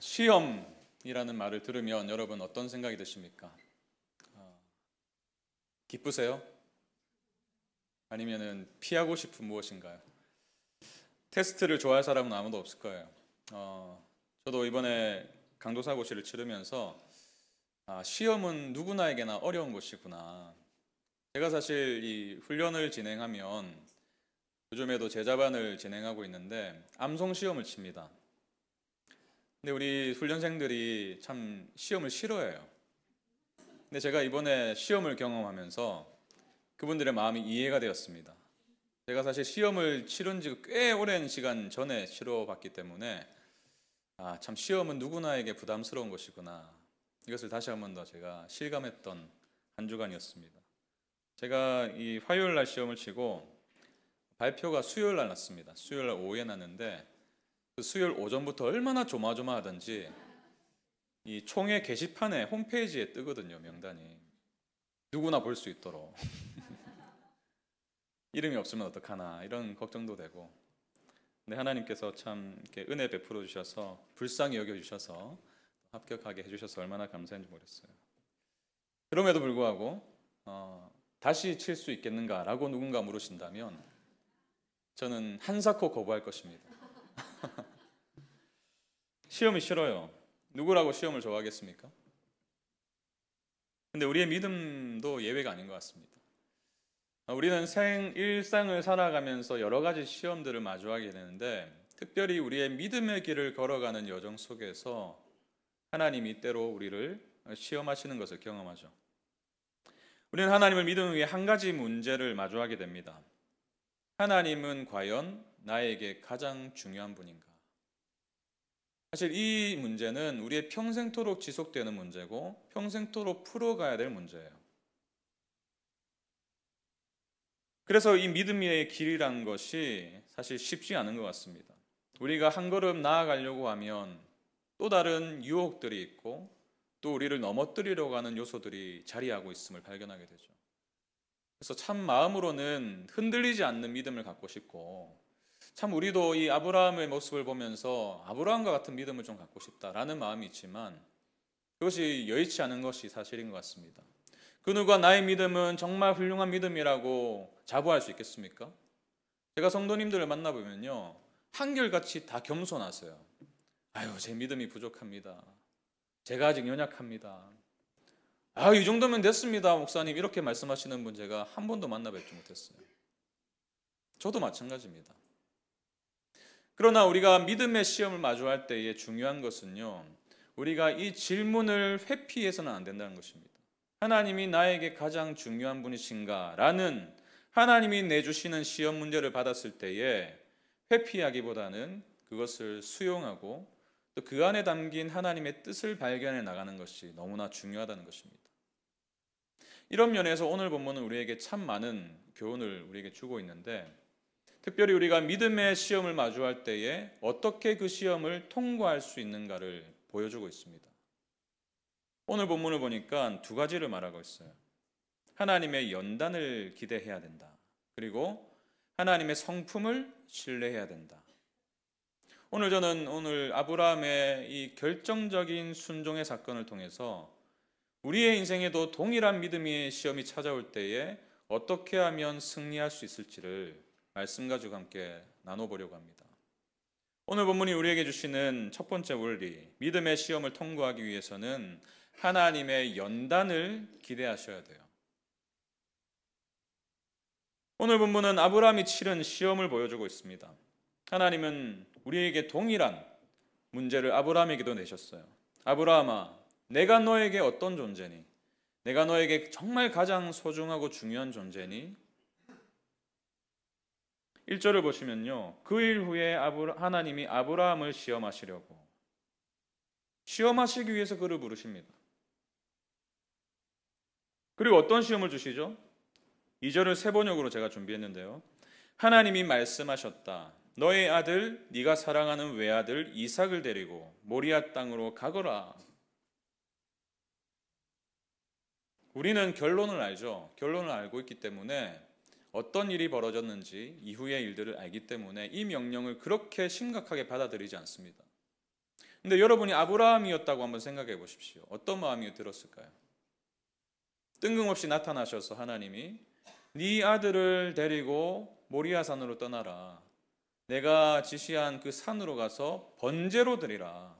시험이라는 말을 들으면 여러분 어떤 생각이 드십니까? 기쁘세요? 아니면은 피하고 싶은 무엇인가요? 테스트를 좋아할 사람은 아무도 없을 거예요. 저도 이번에 강도사고시를 치르면서 시험은 누구나에게나 어려운 것이구나. 제가 사실 이 훈련을 진행하면 요즘에도 제자반을 진행하고 있는데 암송 시험을 칩니다. 근데 우리 훈련생들이 참 시험을 싫어해요. 근데 제가 이번에 시험을 경험하면서 그분들의 마음이 이해가 되었습니다. 제가 사실 시험을 치른 지 꽤 오랜 시간 전에 치러봤기 때문에 참 시험은 누구나에게 부담스러운 것이구나. 이것을 다시 한 번 더 제가 실감했던 한 주간이었습니다. 제가 이 화요일 날 시험을 치고 발표가 수요일 날 났습니다. 수요일 날 오후에 났는데 그 수요일 오전부터 얼마나 조마조마하던지 이 총회 게시판에 홈페이지에 뜨거든요. 명단이 누구나 볼 수 있도록. 이름이 없으면 어떡하나 이런 걱정도 되고, 근데 하나님께서 참 이렇게 은혜 베풀어 주셔서 불쌍히 여겨 주셔서 합격하게 해주셔서 얼마나 감사한지 모르겠어요. 그럼에도 불구하고 다시 칠 수 있겠는가라고 누군가 물으신다면 저는 한사코 거부할 것입니다. 시험이 싫어요. 누구라고 시험을 좋아하겠습니까? 근데 우리의 믿음도 예외가 아닌 것 같습니다. 우리는 일상을 살아가면서 여러 가지 시험들을 마주하게 되는데, 특별히 우리의 믿음의 길을 걸어가는 여정 속에서 하나님이 때로 우리를 시험하시는 것을 경험하죠. 우리는 하나님을 믿음 위에 한 가지 문제를 마주하게 됩니다. 하나님은 과연 나에게 가장 중요한 분인가? 사실 이 문제는 우리의 평생토록 지속되는 문제고 평생토록 풀어가야 될 문제예요. 그래서 이 믿음의 길이란 것이 사실 쉽지 않은 것 같습니다. 우리가 한 걸음 나아가려고 하면 또 다른 유혹들이 있고 또 우리를 넘어뜨리려고 하는 요소들이 자리하고 있음을 발견하게 되죠. 그래서 참 마음으로는 흔들리지 않는 믿음을 갖고 싶고, 참 우리도 이 아브라함의 모습을 보면서 아브라함과 같은 믿음을 좀 갖고 싶다라는 마음이 있지만 그것이 여의치 않은 것이 사실인 것 같습니다. 그 누가 나의 믿음은 정말 훌륭한 믿음이라고 자부할 수 있겠습니까? 제가 성도님들을 만나보면요, 한결같이 다 겸손하세요. 제 믿음이 부족합니다. 제가 아직 연약합니다. 이 정도면 됐습니다, 목사님. 이렇게 말씀하시는 분 제가 한 번도 만나뵙지 못했어요. 저도 마찬가지입니다. 그러나 우리가 믿음의 시험을 마주할 때에 중요한 것은요, 우리가 이 질문을 회피해서는 안 된다는 것입니다. 하나님이 나에게 가장 중요한 분이신가? 라는 하나님이 내주시는 시험 문제를 받았을 때에 회피하기보다는 그것을 수용하고 또 그 안에 담긴 하나님의 뜻을 발견해 나가는 것이 너무나 중요하다는 것입니다. 이런 면에서 오늘 본문은 우리에게 참 많은 교훈을 우리에게 주고 있는데, 특별히 우리가 믿음의 시험을 마주할 때에 어떻게 그 시험을 통과할 수 있는가를 보여주고 있습니다. 오늘 본문을 보니까 두 가지를 말하고 있어요. 하나님의 연단을 기대해야 된다. 그리고 하나님의 성품을 신뢰해야 된다. 저는 아브라함의 이 결정적인 순종의 사건을 통해서 우리의 인생에도 동일한 믿음의 시험이 찾아올 때에 어떻게 하면 승리할 수 있을지를 말씀 가지고 함께 나눠보려고 합니다. 오늘 본문이 우리에게 주시는 첫 번째 원리, 믿음의 시험을 통과하기 위해서는 하나님의 연단을 기대하셔야 돼요. 오늘 본문은 아브라함이 치른 시험을 보여주고 있습니다. 하나님은 우리에게 동일한 문제를 아브라함에게도 내셨어요. 아브라함아, 내가 너에게 어떤 존재니? 내가 너에게 정말 가장 소중하고 중요한 존재니? 1절을 보시면요, 그 일 후에 하나님이 아브라함을 시험하시려고, 시험하시기 위해서 그를 부르십니다. 그리고 어떤 시험을 주시죠? 2절을 세 번역으로 제가 준비했는데요, 하나님이 말씀하셨다. 너의 아들, 네가 사랑하는 외아들 이삭을 데리고 모리아 땅으로 가거라. 우리는 결론을 알죠. 결론을 알고 있기 때문에 어떤 일이 벌어졌는지 이후의 일들을 알기 때문에 이 명령을 그렇게 심각하게 받아들이지 않습니다. 근데 여러분이 아브라함이었다고 한번 생각해 보십시오. 어떤 마음이 들었을까요? 뜬금없이 나타나셔서 하나님이 네 아들을 데리고 모리아 산으로 떠나라. 내가 지시한 그 산으로 가서 번제로 드리라.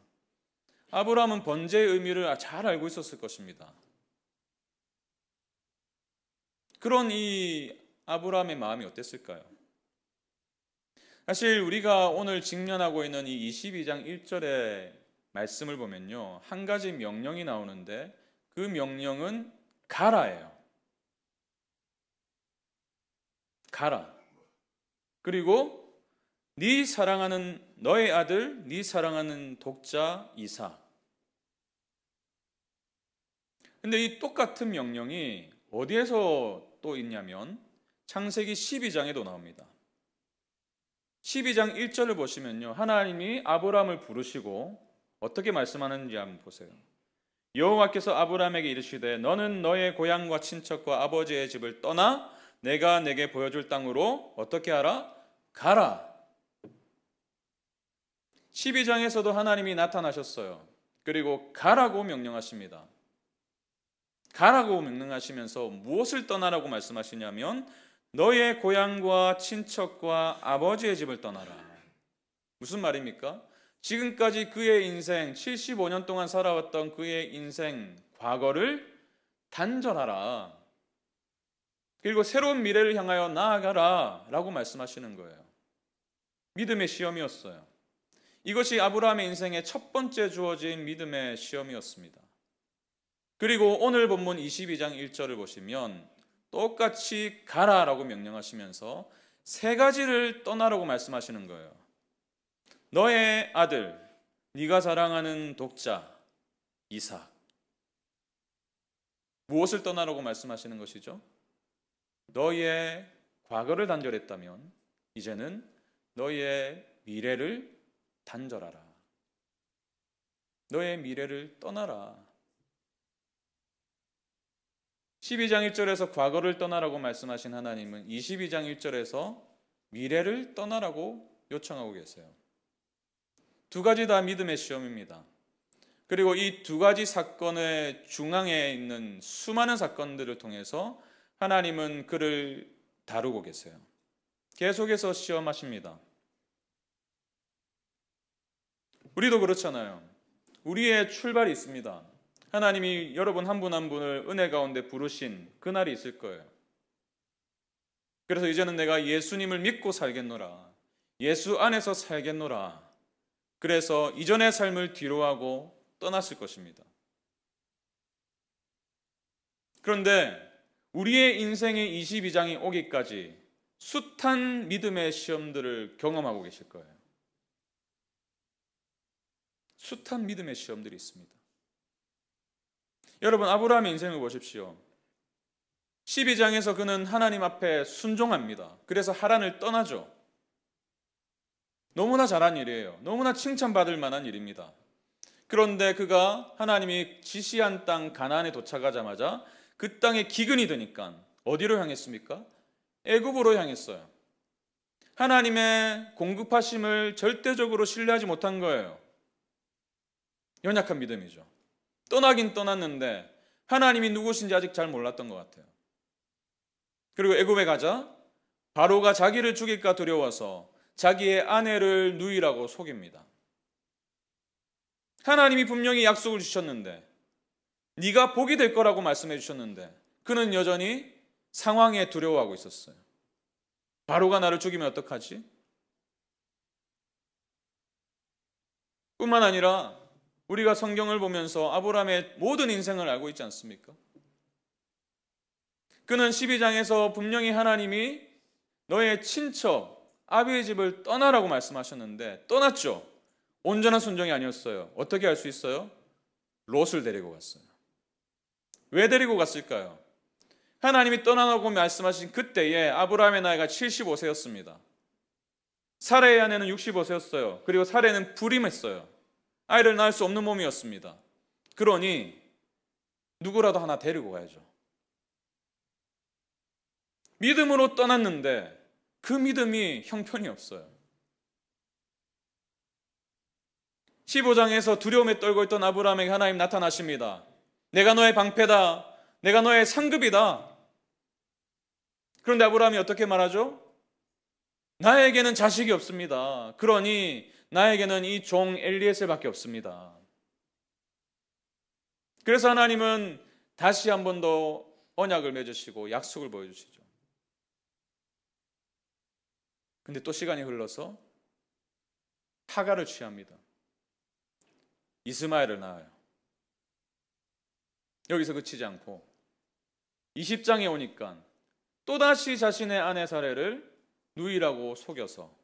아브라함은 번제의 의미를 잘 알고 있었을 것입니다. 그런 이 아브라함의 마음이 어땠을까요? 사실 우리가 오늘 직면하고 있는 이 22장 1절의 말씀을 보면요, 한 가지 명령이 나오는데 그 명령은 가라예요. 가라. 그리고 네 사랑하는 너의 아들, 네 사랑하는 독자 이삭. 근데 이 똑같은 명령이 어디에서 또 있냐면 창세기 12장에도 나옵니다. 12장 1절을 보시면요, 하나님이 아브라함을 부르시고 어떻게 말씀하는지 한번 보세요. 여호와께서 아브라함에게 이르시되 너는 너의 고향과 친척과 아버지의 집을 떠나 내가 내게 보여줄 땅으로 어떻게 하라? 가라. 12장에서도 하나님이 나타나셨어요. 그리고 가라고 명령하십니다. 가라고 명령하시면서 무엇을 떠나라고 말씀하시냐면 너의 고향과 친척과 아버지의 집을 떠나라. 무슨 말입니까? 지금까지 그의 인생 75년 동안 살아왔던 그의 인생 과거를 단절하라. 그리고 새로운 미래를 향하여 나아가라 라고 말씀하시는 거예요. 믿음의 시험이었어요. 이것이 아브라함의 인생의 첫 번째 주어진 믿음의 시험이었습니다. 그리고 오늘 본문 22장 1절을 보시면 똑같이 가라라고 명령하시면서 세 가지를 떠나라고 말씀하시는 거예요. 너의 아들, 네가 사랑하는 독자 이삭. 무엇을 떠나라고 말씀하시는 것이죠? 너의 과거를 단절했다면 이제는 너의 미래를 단절하라. 너의 미래를 떠나라. 12장 1절에서 과거를 떠나라고 말씀하신 하나님은 22장 1절에서 미래를 떠나라고 요청하고 계세요. 두 가지 다 믿음의 시험입니다. 그리고 이 두 가지 사건의 중앙에 있는 수많은 사건들을 통해서 하나님은 그를 다루고 계세요. 계속해서 시험하십니다. 우리도 그렇잖아요. 우리의 출발이 있습니다. 하나님이 여러분 한 분 한 분을 은혜 가운데 부르신 그날이 있을 거예요. 그래서 이제는 내가 예수님을 믿고 살겠노라. 예수 안에서 살겠노라. 그래서 이전의 삶을 뒤로하고 떠났을 것입니다. 그런데 우리의 인생의 22장이 오기까지 숱한 믿음의 시험들을 경험하고 계실 거예요. 숱한 믿음의 시험들이 있습니다. 여러분, 아브라함의 인생을 보십시오. 12장에서 그는 하나님 앞에 순종합니다. 그래서 하란을 떠나죠. 너무나 잘한 일이에요. 너무나 칭찬받을 만한 일입니다. 그런데 그가 하나님이 지시한 땅 가나안에 도착하자마자 그 땅에 기근이 드니까 어디로 향했습니까? 애굽으로 향했어요. 하나님의 공급하심을 절대적으로 신뢰하지 못한 거예요. 연약한 믿음이죠. 떠나긴 떠났는데 하나님이 누구신지 아직 잘 몰랐던 것 같아요. 그리고 애굽에 가자 바로가 자기를 죽일까 두려워서 자기의 아내를 누이라고 속입니다. 하나님이 분명히 약속을 주셨는데, 네가 복이 될 거라고 말씀해 주셨는데 그는 여전히 상황에 두려워하고 있었어요. 바로가 나를 죽이면 어떡하지? 뿐만 아니라 우리가 성경을 보면서 아브라함의 모든 인생을 알고 있지 않습니까? 그는 12장에서 분명히 하나님이 너의 친척 아비의 집을 떠나라고 말씀하셨는데 떠났죠. 온전한 순종이 아니었어요. 어떻게 할 수 있어요? 롯을 데리고 갔어요. 왜 데리고 갔을까요? 하나님이 떠나라고 말씀하신 그때에 아브라함의 나이가 75세였습니다. 사레의 아내는 65세였어요. 그리고 사레는 불임했어요. 아이를 낳을 수 없는 몸이었습니다. 그러니 누구라도 하나 데리고 가야죠. 믿음으로 떠났는데 그 믿음이 형편이 없어요. 15장에서 두려움에 떨고 있던 아브라함에게 하나님 나타나십니다. 내가 너의 방패다. 내가 너의 상급이다. 그런데 아브라함이 어떻게 말하죠? 나에게는 자식이 없습니다. 그러니 나에게는 이 종 엘리에셀밖에 없습니다. 그래서 하나님은 다시 한 번 더 언약을 맺으시고 약속을 보여주시죠. 근데 또 시간이 흘러서 하갈을 취합니다. 이스마엘을 낳아요. 여기서 그치지 않고 20장에 오니까 또다시 자신의 아내 사례를 누이라고 속여서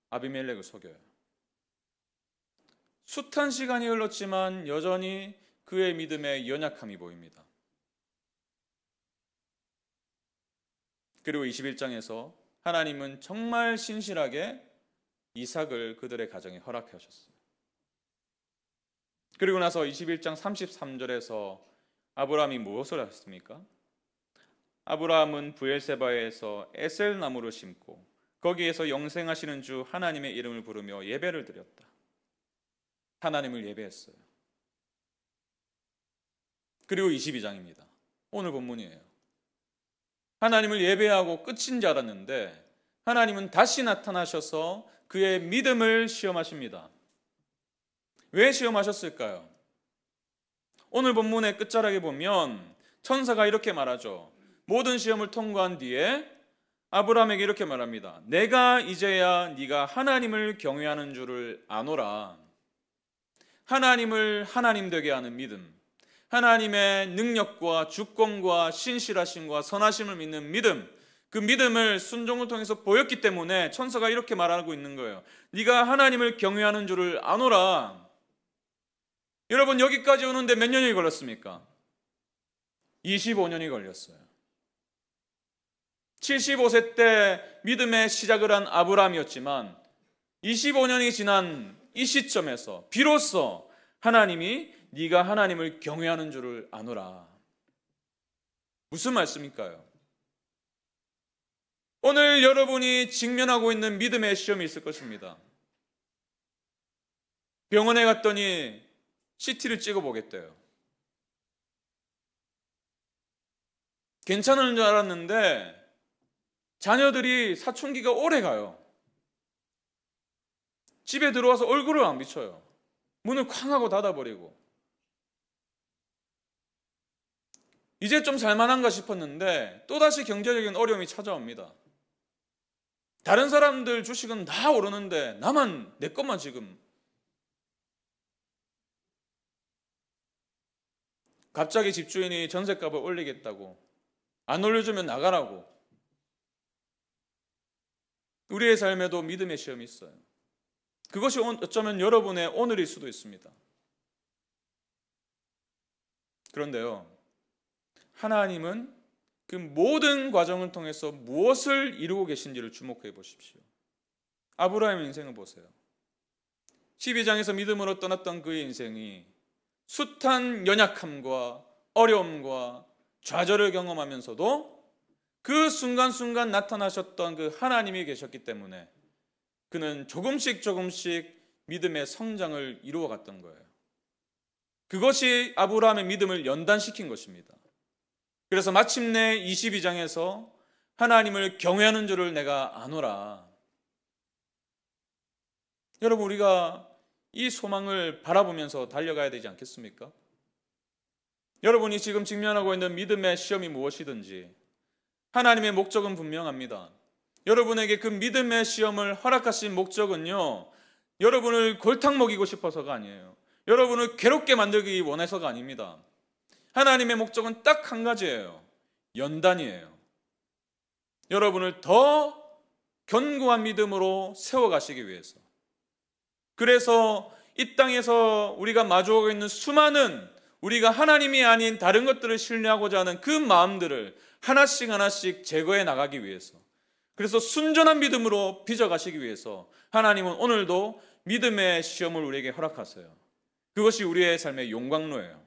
아비멜렉을 속여요. 숱한 시간이 흘렀지만 여전히 그의 믿음에 연약함이 보입니다. 그리고 21장에서 하나님은 정말 신실하게 이삭을 그들의 가정에 허락하셨어요. 그리고 나서 21장 33절에서 아브라함이 무엇을 하셨습니까? 아브라함은 브엘세바에서 에셀 나무를 심고 거기에서 영생하시는 주 하나님의 이름을 부르며 예배를 드렸다. 하나님을 예배했어요. 그리고 22장입니다. 오늘 본문이에요. 하나님을 예배하고 끝인 줄 알았는데 하나님은 다시 나타나셔서 그의 믿음을 시험하십니다. 왜 시험하셨을까요? 오늘 본문의 끝자락에 보면 천사가 이렇게 말하죠. 모든 시험을 통과한 뒤에 아브라함에게 이렇게 말합니다. 내가 이제야 네가 하나님을 경외하는 줄을 아노라. 하나님을 하나님 되게 하는 믿음, 하나님의 능력과 주권과 신실하심과 선하심을 믿는 믿음, 그 믿음을 순종을 통해서 보였기 때문에 천사가 이렇게 말하고 있는 거예요. 네가 하나님을 경외하는 줄을 아노라. 여러분, 여기까지 오는데 몇 년이 걸렸습니까? 25년이 걸렸어요. 75세 때 믿음의 시작을 한 아브라함이었지만 25년이 지난 이 시점에서 비로소 하나님이 네가 하나님을 경외하는 줄을 아노라. 무슨 말씀일까요? 오늘 여러분이 직면하고 있는 믿음의 시험이 있을 것입니다. 병원에 갔더니 CT를 찍어보겠대요. 괜찮은 줄 알았는데 자녀들이 사춘기가 오래 가요. 집에 들어와서 얼굴을 안 비춰요. 문을 쾅 하고 닫아버리고. 이제 좀 살만한가 싶었는데 또다시 경제적인 어려움이 찾아옵니다. 다른 사람들 주식은 다 오르는데 나만, 내 것만 지금. 갑자기 집주인이 전셋값을 올리겠다고, 안 올려주면 나가라고. 우리의 삶에도 믿음의 시험이 있어요. 그것이 어쩌면 여러분의 오늘일 수도 있습니다. 그런데요, 하나님은 그 모든 과정을 통해서 무엇을 이루고 계신지를 주목해 보십시오. 아브라함의 인생을 보세요. 12장에서 믿음으로 떠났던 그의 인생이 숱한 연약함과 어려움과 좌절을 경험하면서도 그 순간순간 나타나셨던 그 하나님이 계셨기 때문에 그는 조금씩 믿음의 성장을 이루어갔던 거예요. 그것이 아브라함의 믿음을 연단시킨 것입니다. 그래서 마침내 22장에서 하나님을 경외하는 줄을 내가 아노라. 여러분, 우리가 이 소망을 바라보면서 달려가야 되지 않겠습니까? 여러분이 지금 직면하고 있는 믿음의 시험이 무엇이든지 하나님의 목적은 분명합니다. 여러분에게 그 믿음의 시험을 허락하신 목적은요, 여러분을 골탕 먹이고 싶어서가 아니에요. 여러분을 괴롭게 만들기 원해서가 아닙니다. 하나님의 목적은 딱 한 가지예요. 연단이에요. 여러분을 더 견고한 믿음으로 세워가시기 위해서. 그래서 이 땅에서 우리가 마주하고 있는 수많은 우리가 하나님이 아닌 다른 것들을 신뢰하고자 하는 그 마음들을 하나씩 제거해 나가기 위해서, 그래서 순전한 믿음으로 빚어가시기 위해서 하나님은 오늘도 믿음의 시험을 우리에게 허락하세요. 그것이 우리의 삶의 용광로예요.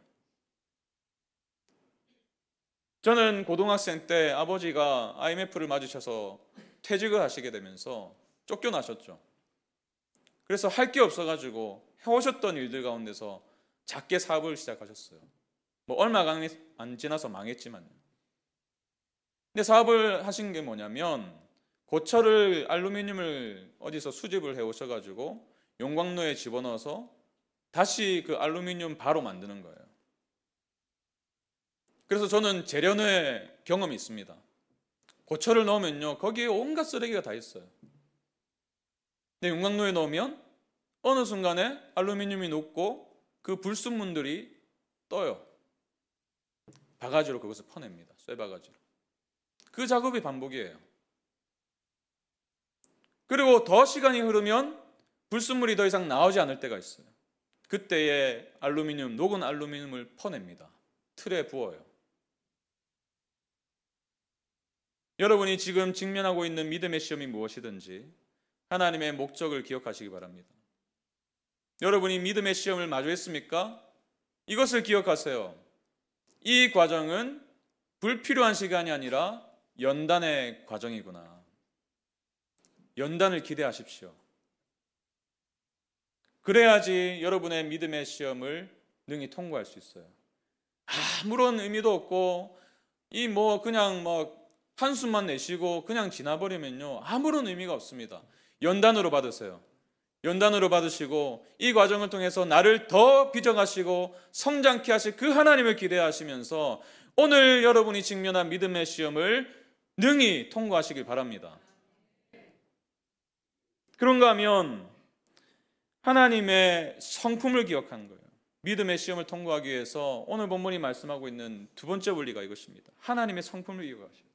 저는 고등학생 때 아버지가 IMF를 맞으셔서 퇴직을 하시게 되면서 쫓겨나셨죠. 그래서 할 게 없어가지고 해오셨던 일들 가운데서 작게 사업을 시작하셨어요. 뭐 얼마가 안 지나서 망했지만요. 근데 사업을 하신 게 뭐냐면 고철을 알루미늄을 어디서 수집을 해오셔가지고 용광로에 집어넣어서 다시 그 알루미늄 바로 만드는 거예요. 그래서 저는 재련의 경험이 있습니다. 고철을 넣으면요 거기에 온갖 쓰레기가 다 있어요. 근데 용광로에 넣으면 어느 순간에 알루미늄이 녹고 그 불순물들이 떠요. 바가지로 그것을 퍼냅니다. 쇠바가지로. 그 작업이 반복이에요. 그리고 더 시간이 흐르면 불순물이 더 이상 나오지 않을 때가 있어요. 그때에 녹은 알루미늄을 퍼냅니다. 틀에 부어요. 여러분이 지금 직면하고 있는 믿음의 시험이 무엇이든지 하나님의 목적을 기억하시기 바랍니다. 여러분이 믿음의 시험을 마주했습니까? 이것을 기억하세요. 이 과정은 불필요한 시간이 아니라 연단의 과정이구나. 연단을 기대하십시오. 그래야지 여러분의 믿음의 시험을 능히 통과할 수 있어요. 아무런 의미도 없고 그냥 한숨만 내쉬고 그냥 지나버리면요 아무런 의미가 없습니다. 연단으로 받으세요. 연단으로 받으시고 이 과정을 통해서 나를 더 빚어가시고 성장케 하실 그 하나님을 기대하시면서 오늘 여러분이 직면한 믿음의 시험을 능히 통과하시길 바랍니다. 그런가 하면 하나님의 성품을 기억하는 거예요. 믿음의 시험을 통과하기 위해서 오늘 본문이 말씀하고 있는 두 번째 원리가 이것입니다. 하나님의 성품을 기억하셔야 돼요.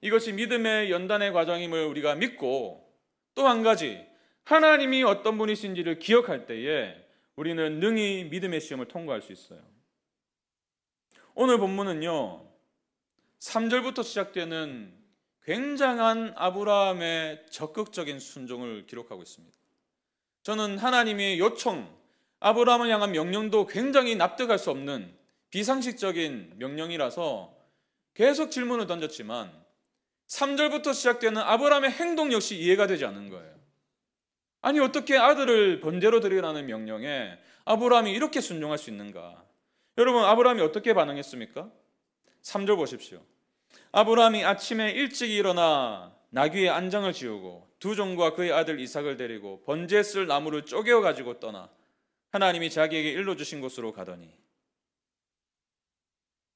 이것이 믿음의 연단의 과정임을 우리가 믿고 또 한 가지 하나님이 어떤 분이신지를 기억할 때에 우리는 능히 믿음의 시험을 통과할 수 있어요. 오늘 본문은요 3절부터 시작되는 굉장한 아브라함의 적극적인 순종을 기록하고 있습니다. 저는 하나님의 요청, 아브라함을 향한 명령도 굉장히 납득할 수 없는 비상식적인 명령이라서 계속 질문을 던졌지만 3절부터 시작되는 아브라함의 행동 역시 이해가 되지 않는 거예요. 아니 어떻게 아들을 번제로 드리라는 명령에 아브라함이 이렇게 순종할 수 있는가? 여러분 아브라함이 어떻게 반응했습니까? 3절 보십시오. 아브라함이 아침에 일찍 일어나 나귀의 안장을 지우고 두 종과 그의 아들 이삭을 데리고 번제에 쓸 나무를 쪼개어 가지고 떠나 하나님이 자기에게 일러주신 곳으로 가더니,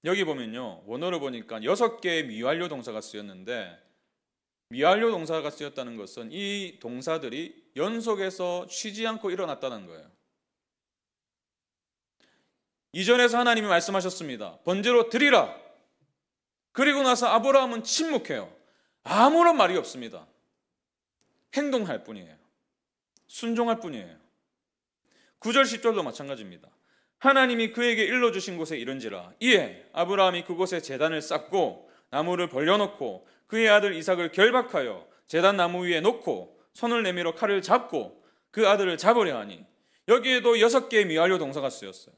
여기 보면요 원어를 보니까 6개의 미완료 동사가 쓰였는데 미완료 동사가 쓰였다는 것은 이 동사들이 연속해서 쉬지 않고 일어났다는 거예요. 이전에서 하나님이 말씀하셨습니다. 번제로 드리라. 그리고 나서 아브라함은 침묵해요. 아무런 말이 없습니다. 행동할 뿐이에요. 순종할 뿐이에요. 9절 10절도 마찬가지입니다. 하나님이 그에게 일러주신 곳에 이른지라 이에 아브라함이 그곳에 제단을 쌓고 나무를 벌려놓고 그의 아들 이삭을 결박하여 제단 나무 위에 놓고 손을 내밀어 칼을 잡고 그 아들을 잡으려 하니, 여기에도 6개의 미완료 동사가 쓰였어요.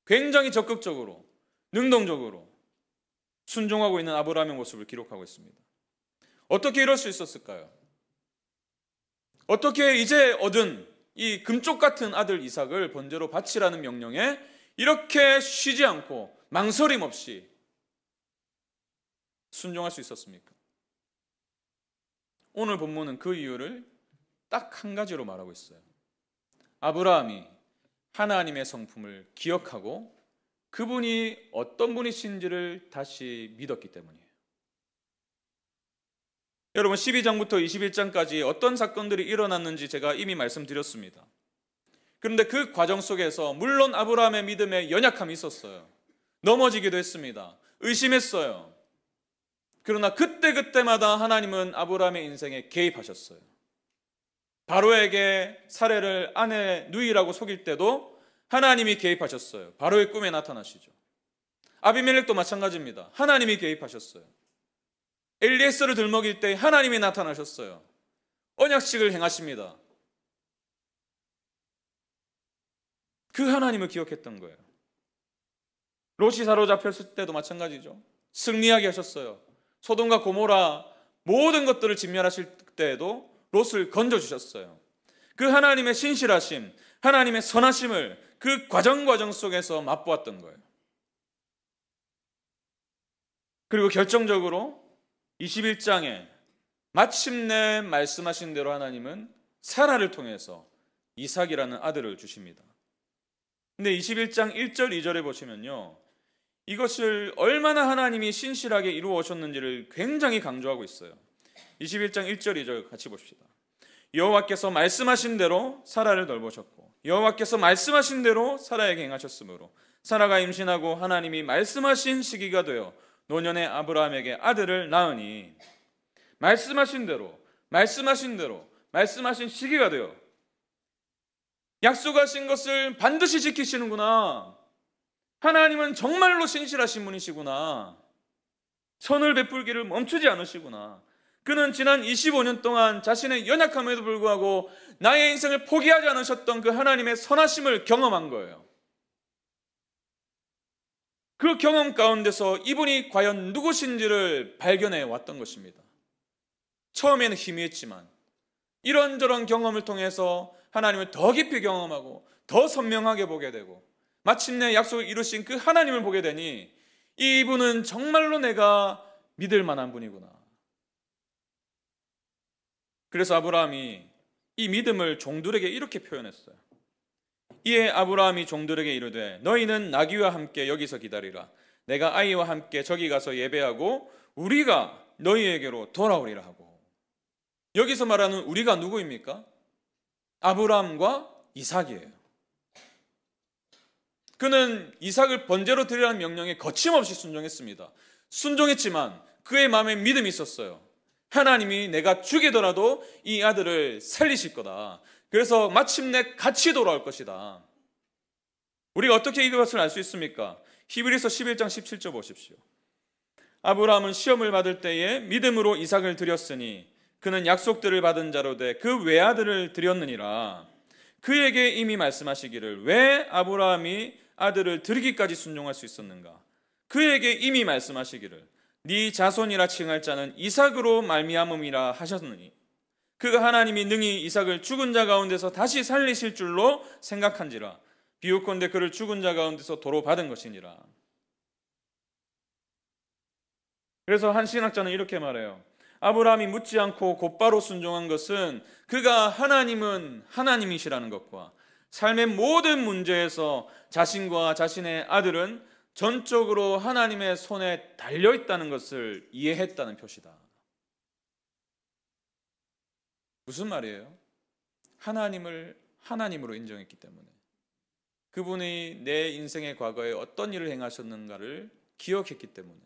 굉장히 적극적으로 능동적으로 순종하고 있는 아브라함의 모습을 기록하고 있습니다. 어떻게 이럴 수 있었을까요? 어떻게 이제 얻은 이 금쪽 같은 아들 이삭을 번제로 바치라는 명령에 이렇게 쉬지 않고 망설임 없이 순종할 수 있었습니까? 오늘 본문은 그 이유를 딱 한 가지로 말하고 있어요. 아브라함이 하나님의 성품을 기억하고 그분이 어떤 분이신지를 다시 믿었기 때문이에요. 여러분 12장부터 21장까지 어떤 사건들이 일어났는지 제가 이미 말씀드렸습니다. 그런데 그 과정 속에서 물론 아브라함의 믿음에 연약함이 있었어요. 넘어지기도 했습니다. 의심했어요. 그러나 그때마다 하나님은 아브라함의 인생에 개입하셨어요. 바로에게 사례를 아내 누이라고 속일 때도 하나님이 개입하셨어요. 바로의 꿈에 나타나시죠. 아비멜렉도 마찬가지입니다. 하나님이 개입하셨어요. 엘리에스를 들먹일 때 하나님이 나타나셨어요. 언약식을 행하십니다. 그 하나님을 기억했던 거예요. 롯이 사로잡혔을 때도 마찬가지죠. 승리하게 하셨어요. 소돔과 고모라 모든 것들을 진멸하실 때에도 롯을 건져주셨어요. 그 하나님의 신실하심, 하나님의 선하심을 그 과정 속에서 맛보았던 거예요. 그리고 결정적으로 21장에 마침내 말씀하신 대로 하나님은 사라를 통해서 이삭이라는 아들을 주십니다. 근데 21장 1절 2절에 보시면요, 이것을 얼마나 하나님이 신실하게 이루어 오셨는지를 굉장히 강조하고 있어요. 21장 1절 2절 같이 봅시다. 여호와께서 말씀하신 대로 사라를 돌보셨고 여호와께서 말씀하신 대로 사라에게 행하셨으므로 사라가 임신하고 하나님이 말씀하신 시기가 되어 노년의 아브라함에게 아들을 낳으니, 말씀하신 대로 말씀하신 시기가 되어, 약속하신 것을 반드시 지키시는구나. 하나님은 정말로 신실하신 분이시구나. 선을 베풀기를 멈추지 않으시구나. 그는 지난 25년 동안 자신의 연약함에도 불구하고 나의 인생을 포기하지 않으셨던 그 하나님의 선하심을 경험한 거예요. 그 경험 가운데서 이분이 과연 누구신지를 발견해 왔던 것입니다. 처음에는 희미했지만 이런저런 경험을 통해서 하나님을 더 깊이 경험하고 더 선명하게 보게 되고 마침내 약속을 이루신 그 하나님을 보게 되니 이분은 정말로 내가 믿을 만한 분이구나. 그래서 아브라함이 이 믿음을 종들에게 이렇게 표현했어요. 이에 아브라함이 종들에게 이르되 너희는 나귀와 함께 여기서 기다리라. 내가 아이와 함께 저기 가서 예배하고 우리가 너희에게로 돌아오리라 하고. 여기서 말하는 우리가 누구입니까? 아브라함과 이삭이에요. 그는 이삭을 번제로 드리라는 명령에 거침없이 순종했습니다. 순종했지만 그의 마음에 믿음이 있었어요. 하나님이 내가 죽이더라도 이 아들을 살리실 거다. 그래서 마침내 같이 돌아올 것이다. 우리가 어떻게 이것을 알 수 있습니까? 히브리서 11장 17절 보십시오. 아브라함은 시험을 받을 때에 믿음으로 이삭을 드렸으니 그는 약속들을 받은 자로 돼 그 외아들을 드렸느니라. 그에게 이미 말씀하시기를 왜 아브라함이 아들을 드리기까지 순종할 수 있었는가? 그에게 이미 말씀하시기를 네 자손이라 칭할 자는 이삭으로 말미암음이라 하셨느니 그가 하나님이 능히 이삭을 죽은 자 가운데서 다시 살리실 줄로 생각한지라. 비유컨대 그를 죽은 자 가운데서 도로 받은 것이니라. 그래서 한 신학자는 이렇게 말해요. 아브라함이 묻지 않고 곧바로 순종한 것은 그가 하나님은 하나님이시라는 것과 삶의 모든 문제에서 자신과 자신의 아들은 전적으로 하나님의 손에 달려있다는 것을 이해했다는 표시다. 무슨 말이에요? 하나님을 하나님으로 인정했기 때문에, 그분이 내 인생의 과거에 어떤 일을 행하셨는가를 기억했기 때문에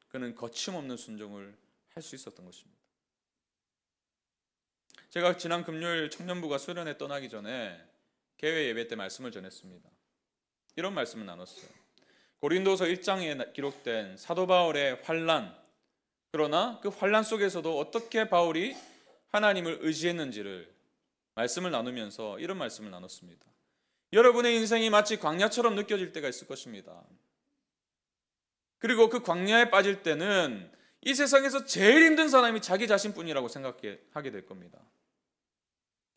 그는 거침없는 순종을 할 수 있었던 것입니다. 제가 지난 금요일 청년부가 수련회 떠나기 전에 개회 예배 때 말씀을 전했습니다. 이런 말씀을 나눴어요. 고린도서 1장에 기록된 사도 바울의 환난, 그러나 그 환난 속에서도 어떻게 바울이 하나님을 의지했는지를 말씀을 나누면서 이런 말씀을 나눴습니다. 여러분의 인생이 마치 광야처럼 느껴질 때가 있을 것입니다. 그리고 그 광야에 빠질 때는 이 세상에서 제일 힘든 사람이 자기 자신뿐이라고 생각하게 될 겁니다.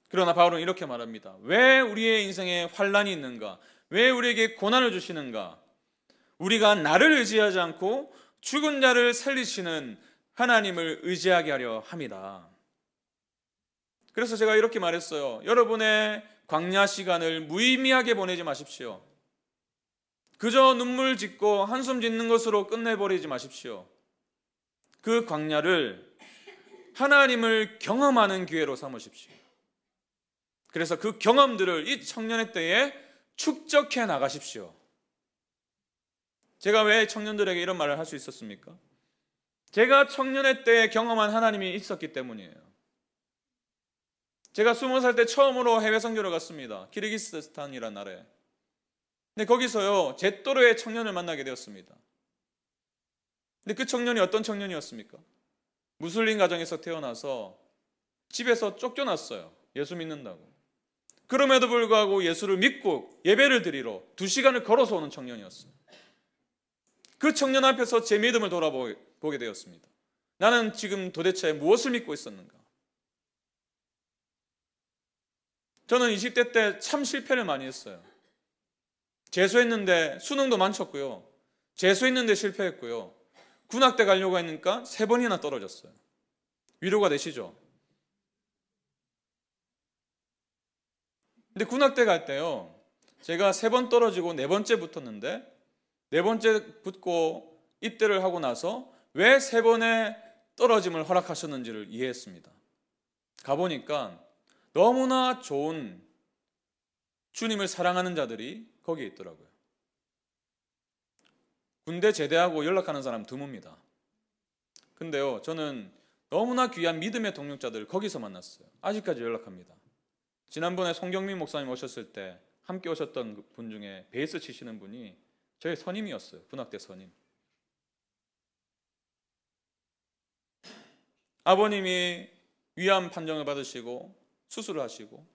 그러나 바울은 이렇게 말합니다. 왜 우리의 인생에 환난이 있는가? 왜 우리에게 고난을 주시는가? 우리가 나를 의지하지 않고 죽은 자를 살리시는 하나님을 의지하게 하려 함이다. 그래서 제가 이렇게 말했어요. 여러분의 광야 시간을 무의미하게 보내지 마십시오. 그저 눈물 짓고 한숨 짓는 것으로 끝내버리지 마십시오. 그 광야를 하나님을 경험하는 기회로 삼으십시오. 그래서 그 경험들을 이 청년의 때에 축적해 나가십시오. 제가 왜 청년들에게 이런 말을 할 수 있었습니까? 제가 청년의 때에 경험한 하나님이 있었기 때문이에요. 제가 20살 때 처음으로 해외 선교를 갔습니다. 키르기스스탄이라는 나라에. 근데 거기서요, 제 또래의 청년을 만나게 되었습니다. 근데 그 청년이 어떤 청년이었습니까? 무슬림 가정에서 태어나서 집에서 쫓겨났어요. 예수 믿는다고. 그럼에도 불구하고 예수를 믿고 예배를 드리러 2시간을 걸어서 오는 청년이었어요. 그 청년 앞에서 제 믿음을 돌아보게 되었습니다. 나는 지금 도대체 무엇을 믿고 있었는가? 저는 20대 때 참 실패를 많이 했어요. 재수했는데 수능도 망쳤고요. 재수했는데 실패했고요. 군악대 가려고 하니까 3번이나 떨어졌어요. 위로가 되시죠? 근데 군악대 갈 때요, 제가 3번 떨어지고 4번째 붙었는데, 4번째 붙고 입대를 하고 나서 왜 3번의 떨어짐을 허락하셨는지를 이해했습니다. 가보니까 너무나 좋은 주님을 사랑하는 자들이 거기에 있더라고요. 군대 제대하고 연락하는 사람 드뭅니다. 근데요, 저는 너무나 귀한 믿음의 동력자들을 거기서 만났어요. 아직까지 연락합니다. 지난번에 송경민 목사님 오셨을 때 함께 오셨던 분 중에 베이스 치시는 분이 저희 선임이었어요. 군악대 선임. 아버님이 위암 판정을 받으시고 수술을 하시고,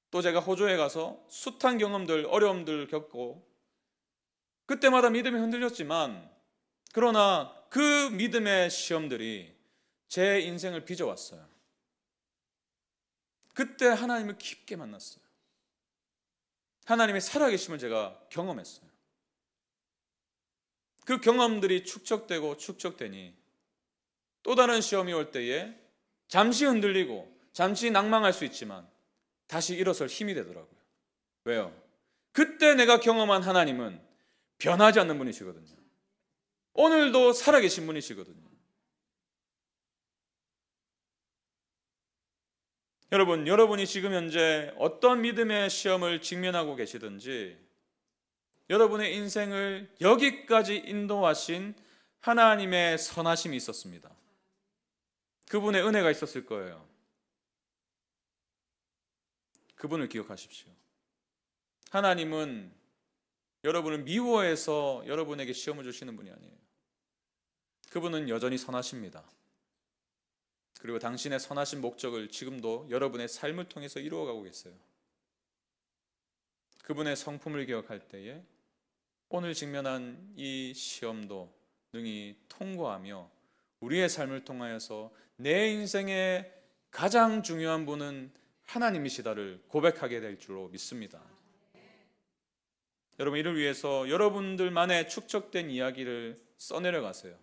또 제가 호주에 가서 숱한 경험들, 어려움들 겪고 그때마다 믿음이 흔들렸지만, 그러나 그 믿음의 시험들이 제 인생을 빚어왔어요. 그때 하나님을 깊게 만났어요. 하나님의 살아계심을 제가 경험했어요. 그 경험들이 축적되고 축적되니 또 다른 시험이 올 때에 잠시 흔들리고 잠시 낭망할 수 있지만 다시 일어설 힘이 되더라고요. 왜요? 그때 내가 경험한 하나님은 변하지 않는 분이시거든요. 오늘도 살아계신 분이시거든요. 여러분, 여러분이 지금 현재 어떤 믿음의 시험을 직면하고 계시든지 여러분의 인생을 여기까지 인도하신 하나님의 선하심이 있었습니다. 그분의 은혜가 있었을 거예요. 그분을 기억하십시오. 하나님은 여러분을 미워해서 여러분에게 시험을 주시는 분이 아니에요. 그분은 여전히 선하십니다. 그리고 당신의 선하신 목적을 지금도 여러분의 삶을 통해서 이루어가고 계세요. 그분의 성품을 기억할 때에 오늘 직면한 이 시험도 능히 통과하며 우리의 삶을 통하여서 내 인생의 가장 중요한 분은 하나님이시다를 고백하게 될 줄로 믿습니다. 여러분, 이를 위해서 여러분들만의 축적된 이야기를 써내려 가세요.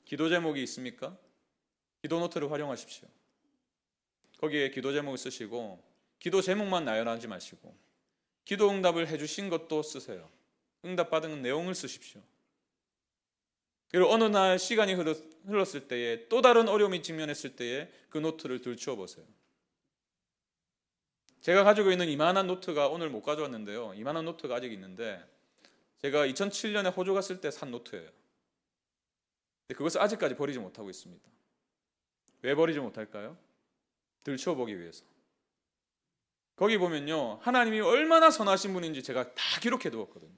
기도 제목이 있습니까? 기도 노트를 활용하십시오. 거기에 기도 제목을 쓰시고 기도 제목만 나열하지 마시고 기도 응답을 해주신 것도 쓰세요. 응답받은 내용을 쓰십시오. 그리고 어느 날 시간이 흘렀을 때에 또 다른 어려움이 직면했을 때에 그 노트를 들추어 보세요. 제가 가지고 있는 이만한 노트가 오늘 못 가져왔는데요. 이만한 노트가 아직 있는데 제가 2007년에 호주 갔을 때 산 노트예요. 근데 그것을 아직까지 버리지 못하고 있습니다. 왜 버리지 못할까요? 들추어 보기 위해서. 거기 보면요, 하나님이 얼마나 선하신 분인지 제가 다 기록해 두었거든요.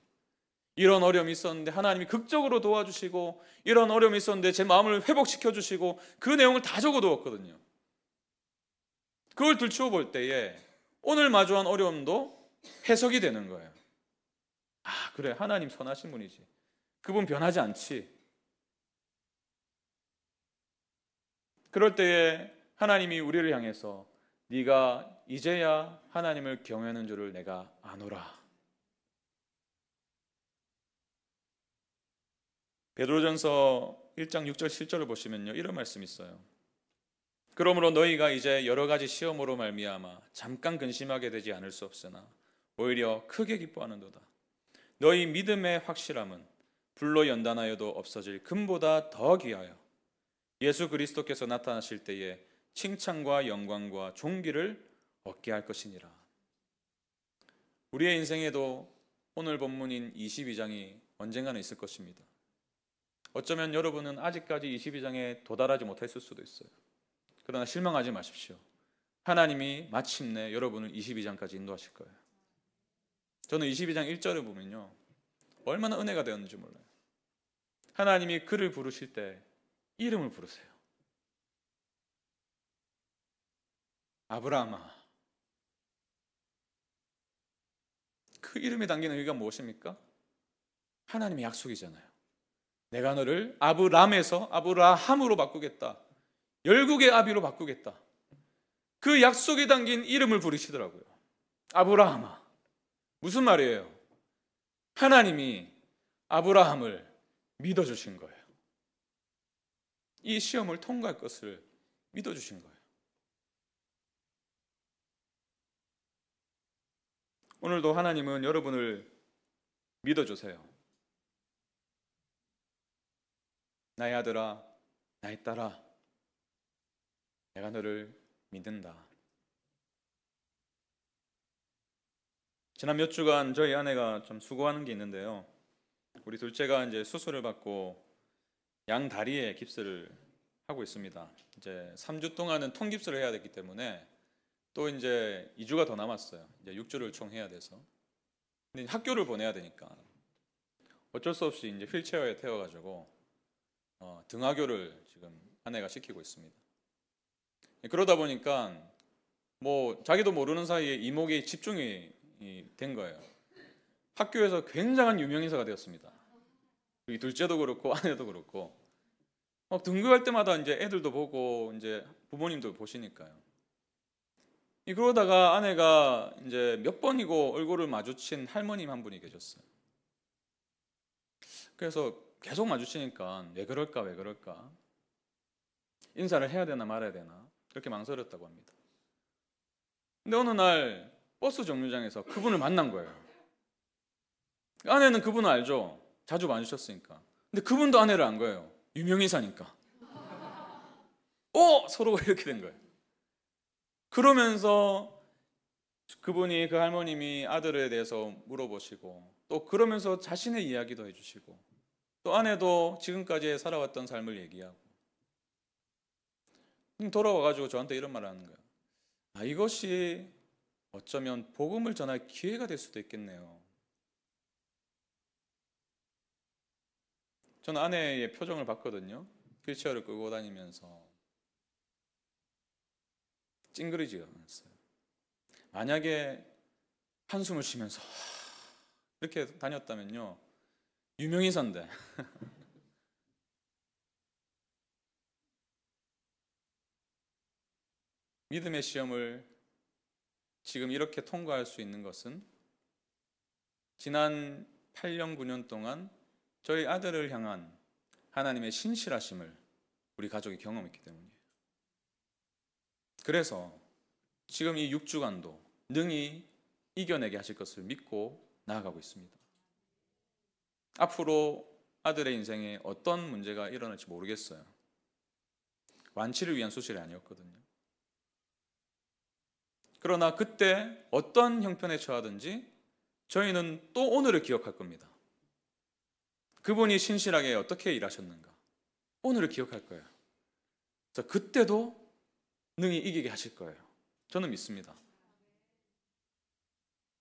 이런 어려움이 있었는데 하나님이 극적으로 도와주시고, 이런 어려움이 있었는데 제 마음을 회복시켜 주시고, 그 내용을 다 적어 두었거든요. 그걸 들추어 볼 때에 오늘 마주한 어려움도 해석이 되는 거예요. 아, 그래, 하나님 선하신 분이지. 그분 변하지 않지. 그럴 때에 하나님이 우리를 향해서 네가 이제야 하나님을 경외하는 줄을 내가 아노라. 베드로전서 1장 6절 7절을 보시면요, 이런 말씀이 있어요. 그러므로 너희가 이제 여러 가지 시험으로 말미암아 잠깐 근심하게 되지 않을 수 없으나 오히려 크게 기뻐하는도다. 너희 믿음의 확실함은 불로 연단하여도 없어질 금보다 더 귀하여 예수 그리스도께서 나타나실 때에 칭찬과 영광과 존귀를 얻게 할 것이니라. 우리의 인생에도 오늘 본문인 22장이 언젠가는 있을 것입니다. 어쩌면 여러분은 아직까지 22장에 도달하지 못했을 수도 있어요. 그러나 실망하지 마십시오. 하나님이 마침내 여러분을 22장까지 인도하실 거예요. 저는 22장 1절을 보면요, 얼마나 은혜가 되었는지 몰라요. 하나님이 그를 부르실 때 이름을 부르세요. 아브라함아. 그 이름에 담기는 의미가 무엇입니까? 하나님의 약속이잖아요. 내가 너를 아브람에서 아브라함으로 바꾸겠다. 열국의 아비로 바꾸겠다. 그 약속이 담긴 이름을 부르시더라고요. 아브라함아. 무슨 말이에요? 하나님이 아브라함을 믿어주신 거예요. 이 시험을 통과할 것을 믿어주신 거예요. 오늘도 하나님은 여러분을 믿어주세요. 나의 아들아, 나의 딸아, 내가 너를 믿는다. 지난 몇 주간 저희 아내가 좀 수고하는 게 있는데요. 우리 둘째가 이제 수술을 받고 양 다리에 깁스를 하고 있습니다. 이제 3주 동안은 통깁스를 해야 됐기 때문에 또 이제 2주가 더 남았어요. 이제 6주를 총 해야 돼서. 근데 학교를 보내야 되니까 어쩔 수 없이 이제 휠체어에 태워가지고 등하교를 지금 아내가 시키고 있습니다. 그러다 보니까 뭐 자기도 모르는 사이에 이목에 집중이 된 거예요. 학교에서 굉장한 유명인사가 되었습니다. 이 둘째도 그렇고 아내도 그렇고 막 등교할 때마다 이제 애들도 보고 이제 부모님도 보시니까요. 그러다가 아내가 이제 몇 번이고 얼굴을 마주친 할머님 한 분이 계셨어요. 그래서 계속 마주치니까 왜 그럴까? 인사를 해야 되나 말아야 되나 그렇게 망설였다고 합니다. 근데 어느 날 버스 정류장에서 그분을 만난 거예요. 아내는 그분을 알죠. 자주 마주쳤으니까. 근데 그분도 아내를 안 거예요. 유명인사니까. 서로가 이렇게 된 거예요. 그러면서 그분이 그 할머님이 아들에 대해서 물어보시고 또 그러면서 자신의 이야기도 해주시고 또 아내도 지금까지 살아왔던 삶을 얘기하고 돌아와가지고 저한테 이런 말을 하는 거예요. 이것이 어쩌면 복음을 전할 기회가 될 수도 있겠네요. 저는 아내의 표정을 봤거든요. 휠체어를 끌고 다니면서 찡그리지 않았어요. 만약에 한숨을 쉬면서 이렇게 다녔다면요, 유명인사인데 믿음의 시험을 지금 이렇게 통과할 수 있는 것은 지난 8년, 9년 동안 저희 아들을 향한 하나님의 신실하심을 우리 가족이 경험했기 때문이에요. 그래서 지금 이 6주간도 능히 이겨내게 하실 것을 믿고 나아가고 있습니다. 앞으로 아들의 인생에 어떤 문제가 일어날지 모르겠어요. 완치를 위한 수술이 아니었거든요. 그러나 그때 어떤 형편에 처하든지 저희는 또 오늘을 기억할 겁니다. 그분이 신실하게 어떻게 일하셨는가, 오늘을 기억할 거예요. 그래서 그때도 능히 이기게 하실 거예요. 저는 믿습니다.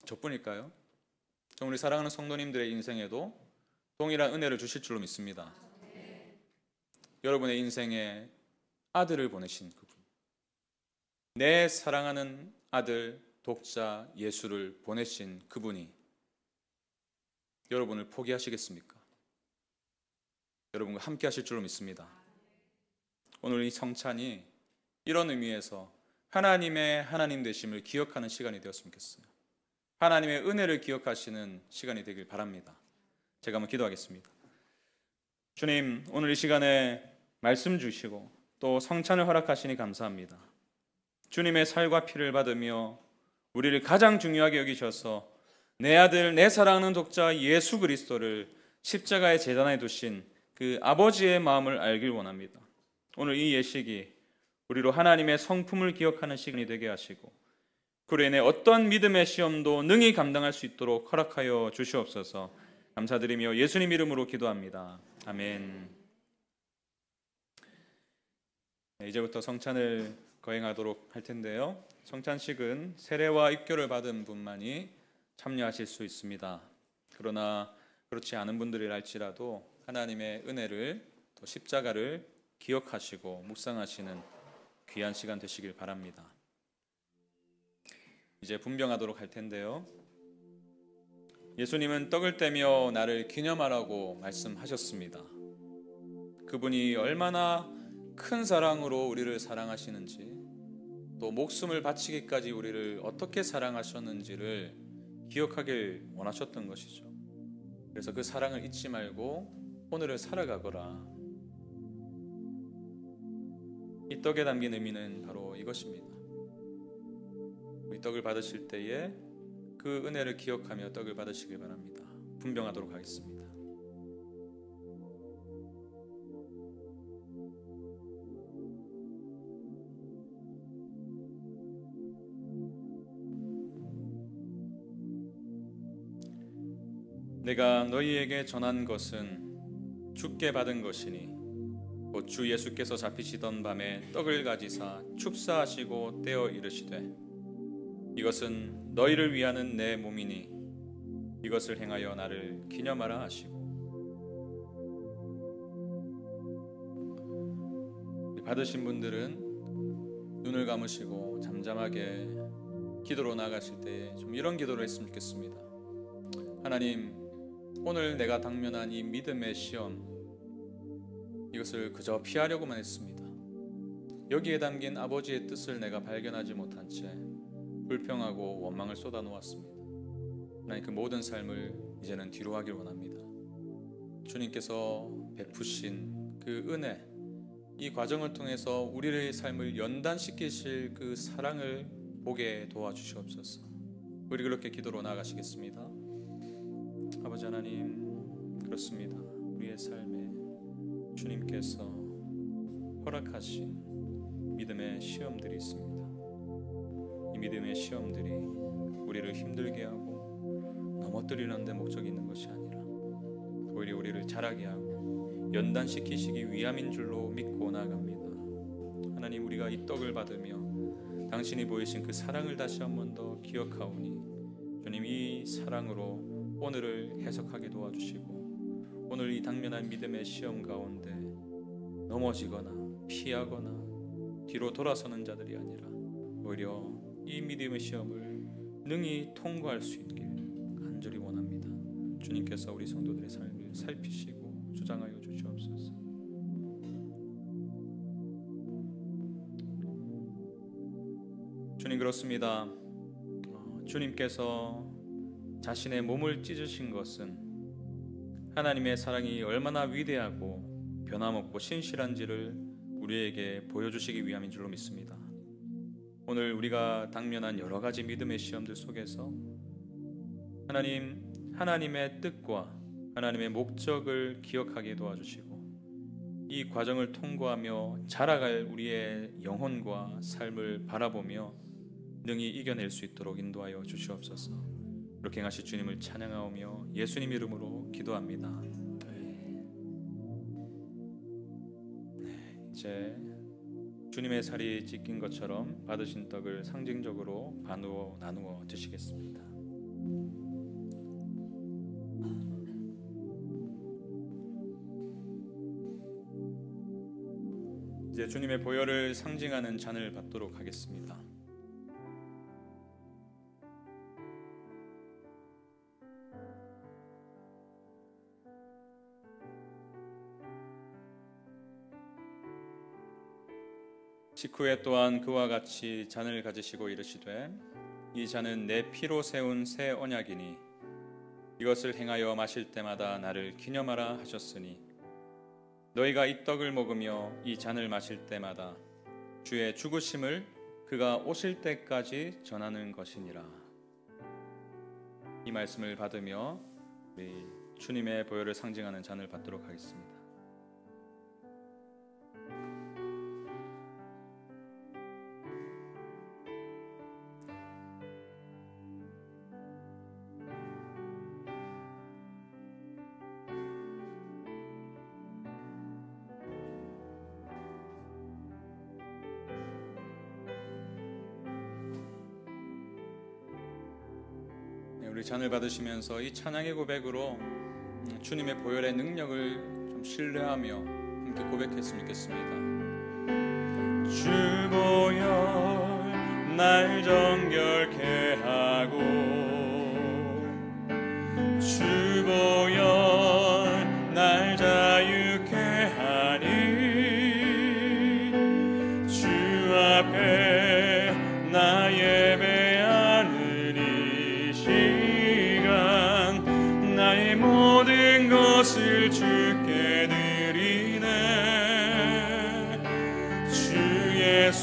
저뿐일까요? 우리 사랑하는 성도님들의 인생에도 동일한 은혜를 주실 줄로 믿습니다. 여러분의 인생에 아들을 보내신 그분, 내 사랑하는 아들 독자 예수를 보내신 그분이 여러분을 포기하시겠습니까? 여러분과 함께 하실 줄로 믿습니다. 오늘 이 성찬이 이런 의미에서 하나님의 하나님 되심을 기억하는 시간이 되었으면 좋겠어요. 하나님의 은혜를 기억하시는 시간이 되길 바랍니다. 제가 한번 기도하겠습니다. 주님, 오늘 이 시간에 말씀 주시고 또 성찬을 허락하시니 감사합니다. 주님의 살과 피를 받으며 우리를 가장 중요하게 여기셔서 내 아들, 내 사랑하는 독자 예수 그리스도를 십자가의 제단에 두신 그 아버지의 마음을 알길 원합니다. 오늘 이 예식이 우리로 하나님의 성품을 기억하는 시간이 되게 하시고 그로 인해 어떤 믿음의 시험도 능히 감당할 수 있도록 허락하여 주시옵소서. 감사드리며 예수님 이름으로 기도합니다. 아멘. 이제부터 성찬을 거행하도록 할 텐데요. 성찬식은 세례와 입교를 받은 분만이 참여하실 수 있습니다. 그러나 그렇지 않은 분들이랄지라도 하나님의 은혜를 또 십자가를 기억하시고 묵상하시는 귀한 시간 되시길 바랍니다. 이제 분병하도록 할 텐데요. 예수님은 떡을 떼며 나를 기념하라고 말씀하셨습니다. 그분이 얼마나 큰 사랑으로 우리를 사랑하시는지, 또 또 목숨을 바치기까지 우리를 어떻게 사랑하셨는지를 기억하길 원하셨던 것이죠. 그래서 그 사랑을 잊지 말고 오늘을 살아가거라. 이 떡에 담긴 의미는 바로 이것입니다. 이 떡을 받으실 때에 그 은혜를 기억하며 떡을 받으시길 바랍니다. 분병하도록 하겠습니다. 내가 너희에게 전한 것은 주께 받은 것이니 곧 주 예수께서 잡히시던 밤에 떡을 가지사 축사하시고 떼어 이르시되 이것은 너희를 위하는 내 몸이니 이것을 행하여 나를 기념하라 하시고. 받으신 분들은 눈을 감으시고 잠잠하게 기도로 나가실 때 좀 이런 기도를 했으면 좋겠습니다. 하나님, 오늘 내가 당면한 이 믿음의 시험, 이것을 그저 피하려고만 했습니다. 여기에 담긴 아버지의 뜻을 내가 발견하지 못한 채 불평하고 원망을 쏟아놓았습니다. 하나님, 그 모든 삶을 이제는 뒤로 하길 원합니다. 주님께서 베푸신 그 은혜, 이 과정을 통해서 우리의 삶을 연단시키실 그 사랑을 보게 도와주시옵소서. 우리 그렇게 기도로 나아가시겠습니다. 아버지 하나님, 그렇습니다. 우리의 삶에 주님께서 허락하신 믿음의 시험들이 있습니다. 이 믿음의 시험들이 우리를 힘들게 하고 넘어뜨리는 데 목적이 있는 것이 아니라 오히려 우리를 자라게 하고 연단시키시기 위함인 줄로 믿고 나아갑니다. 하나님, 우리가 이 떡을 받으며 당신이 보이신 그 사랑을 다시 한 번 더 기억하오니 주님, 이 사랑으로 오늘을 해석하게 도와주시고 오늘 이 당면한 믿음의 시험 가운데 넘어지거나 피하거나 뒤로 돌아서는 자들이 아니라 오히려 이 믿음의 시험을 능히 통과할 수 있길 간절히 원합니다. 주님께서 우리 성도들의 삶을 살피시고 주장하여 주시옵소서. 주님, 그렇습니다. 주님께서 자신의 몸을 찢으신 것은 하나님의 사랑이 얼마나 위대하고 변함없고 신실한지를 우리에게 보여주시기 위함인 줄로 믿습니다. 오늘 우리가 당면한 여러 가지 믿음의 시험들 속에서 하나님의 뜻과 하나님의 목적을 기억하게 도와주시고 이 과정을 통과하며 자라갈 우리의 영혼과 삶을 바라보며 능히 이겨낼 수 있도록 인도하여 주시옵소서. 그렇게 행하실 주님을 찬양하오며 예수님 이름으로 기도합니다. 이제 주님의 살이 찢긴 것처럼 받으신 떡을 상징적으로 나누어 드시겠습니다. 이제 주님의 보혈을 상징하는 잔을 받도록 하겠습니다. 식후에 또한 그와 같이 잔을 가지시고 이르시되 이 잔은 내 피로 세운 새 언약이니 이것을 행하여 마실 때마다 나를 기념하라 하셨으니 너희가 이 떡을 먹으며 이 잔을 마실 때마다 주의 죽으심을 그가 오실 때까지 전하는 것이니라. 이 말씀을 받으며 우리 주님의 보혈을 상징하는 잔을 받도록 하겠습니다. 우리 잔을 받으시면서 이 찬양의 고백으로 주님의 보혈의 능력을 좀 신뢰하며 함께 고백했으면 좋겠습니다. 주 보혈 날 정결케 하고 주 보혈 날 자유케 하니 주 앞에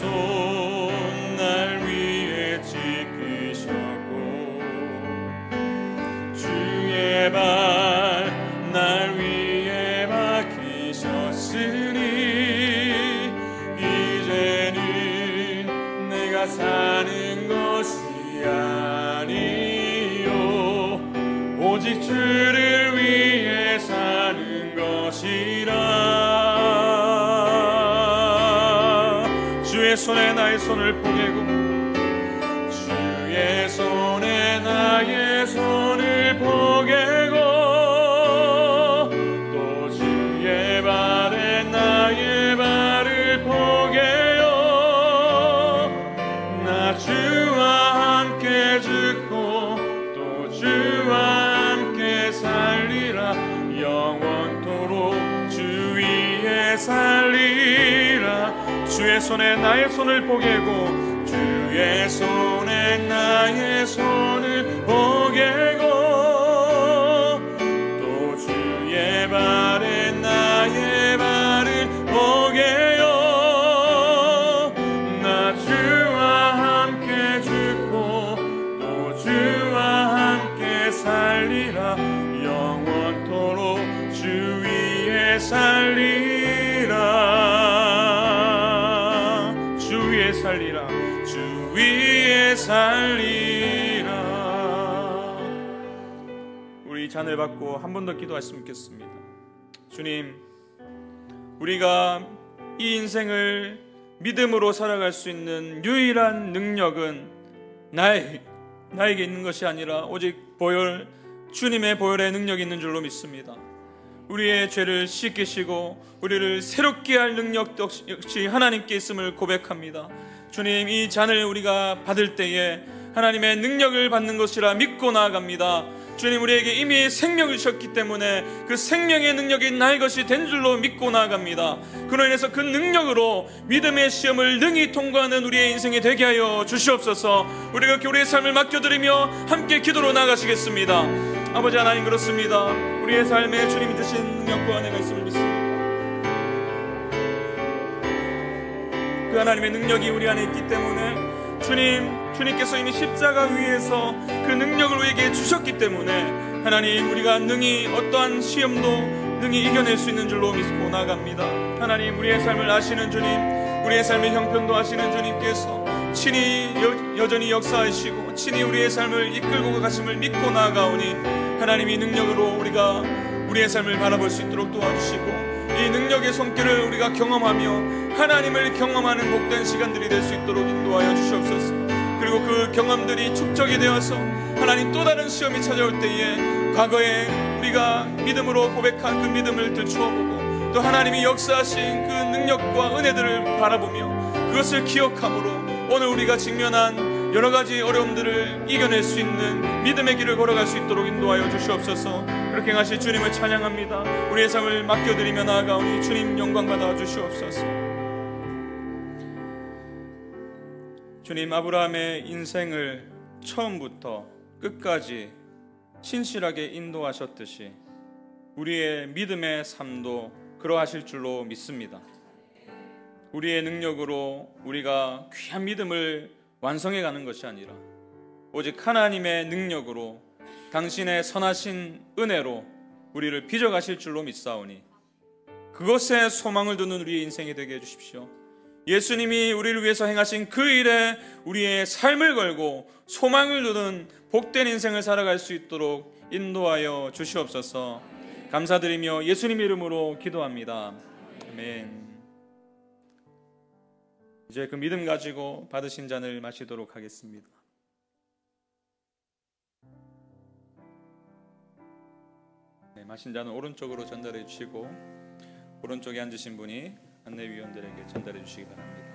손 날 위해 지키셨고 주의 발 날 위해 박히셨으니 이제는 내가 사는 것이 아니요 오직 주를 위해 사는 것이라. 주의 손에 나의 손을 포개고 주의 손에 나의 손을 포개고 또 주의 발에 나의 발을 포개요. 나 주와 함께 죽고 또 주와 함께 살리라. 영원토록 주 위에 살리라. 주의 손에 나의 손을 포개고 주의 손에 나의 손을 포개고 또 주의 발에 나의 발을 포개요. 나 주와 함께 죽고 또 주와 함께 살리라. 영원토록 주 위에 살리라. 살리라. 주 위에 살리라. 우리 잔을 받고 한 번 더 기도하시면 좋겠습니다. 주님, 우리가 이 인생을 믿음으로 살아갈 수 있는 유일한 능력은 나에게 있는 것이 아니라 오직 주님의 보혈의 능력이 있는 줄로 믿습니다. 우리의 죄를 씻기시고 우리를 새롭게 할 능력 역시 하나님께 있음을 고백합니다. 주님, 이 잔을 우리가 받을 때에 하나님의 능력을 받는 것이라 믿고 나아갑니다. 주님, 우리에게 이미 생명을 주셨기 때문에 그 생명의 능력이 나의 것이 된 줄로 믿고 나아갑니다. 그로 인해서 그 능력으로 믿음의 시험을 능히 통과하는 우리의 인생이 되게 하여 주시옵소서. 우리가 이렇게 우리의 삶을 맡겨드리며 함께 기도로 나아가시겠습니다. 아버지 하나님, 그렇습니다. 우리의 삶에 주님이 주신 능력과 은혜가 있음을 믿습니다. 그 하나님의 능력이 우리 안에 있기 때문에 주님께서 이미 십자가 위에서 그 능력을 우리에게 주셨기 때문에 하나님, 우리가 능히 어떠한 시험도 능히 이겨낼 수 있는 줄로 믿고 나아갑니다. 하나님, 우리의 삶을 아시는 주님, 우리의 삶의 형편도 아시는 주님께서 친히 여전히 역사하시고 친히 우리의 삶을 이끌고 가심을 믿고 나아가오니 하나님, 이 능력으로 우리가 우리의 삶을 바라볼 수 있도록 도와주시고 이 능력의 손길을 우리가 경험하며 하나님을 경험하는 복된 시간들이 될 수 있도록 인도하여 주시옵소서. 그리고 그 경험들이 축적이 되어서 하나님, 또 다른 시험이 찾아올 때에 과거에 우리가 믿음으로 고백한 그 믿음을 들추어보고 또 하나님이 역사하신 그 능력과 은혜들을 바라보며 그것을 기억함으로 오늘 우리가 직면한 여러 가지 어려움들을 이겨낼 수 있는 믿음의 길을 걸어갈 수 있도록 인도하여 주시옵소서. 그렇게 하실 주님을 찬양합니다. 우리의 삶을 맡겨드리며 나아가오니 주님 영광 받아 주시옵소서. 주님, 아브라함의 인생을 처음부터 끝까지 신실하게 인도하셨듯이 우리의 믿음의 삶도 그러하실 줄로 믿습니다. 우리의 능력으로 우리가 귀한 믿음을 완성해 가는 것이 아니라 오직 하나님의 능력으로 당신의 선하신 은혜로 우리를 빚어가실 줄로 믿사오니 그것에 소망을 두는 우리의 인생이 되게 해주십시오. 예수님이 우리를 위해서 행하신 그 일에 우리의 삶을 걸고 소망을 두는 복된 인생을 살아갈 수 있도록 인도하여 주시옵소서. 감사드리며 예수님 이름으로 기도합니다. 아멘. 이제 그 믿음 가지고 받으신 잔을 마시도록 하겠습니다. 네, 마신 잔은 오른쪽으로 전달해 주시고 오른쪽에 앉으신 분이 안내위원들에게 전달해 주시기 바랍니다.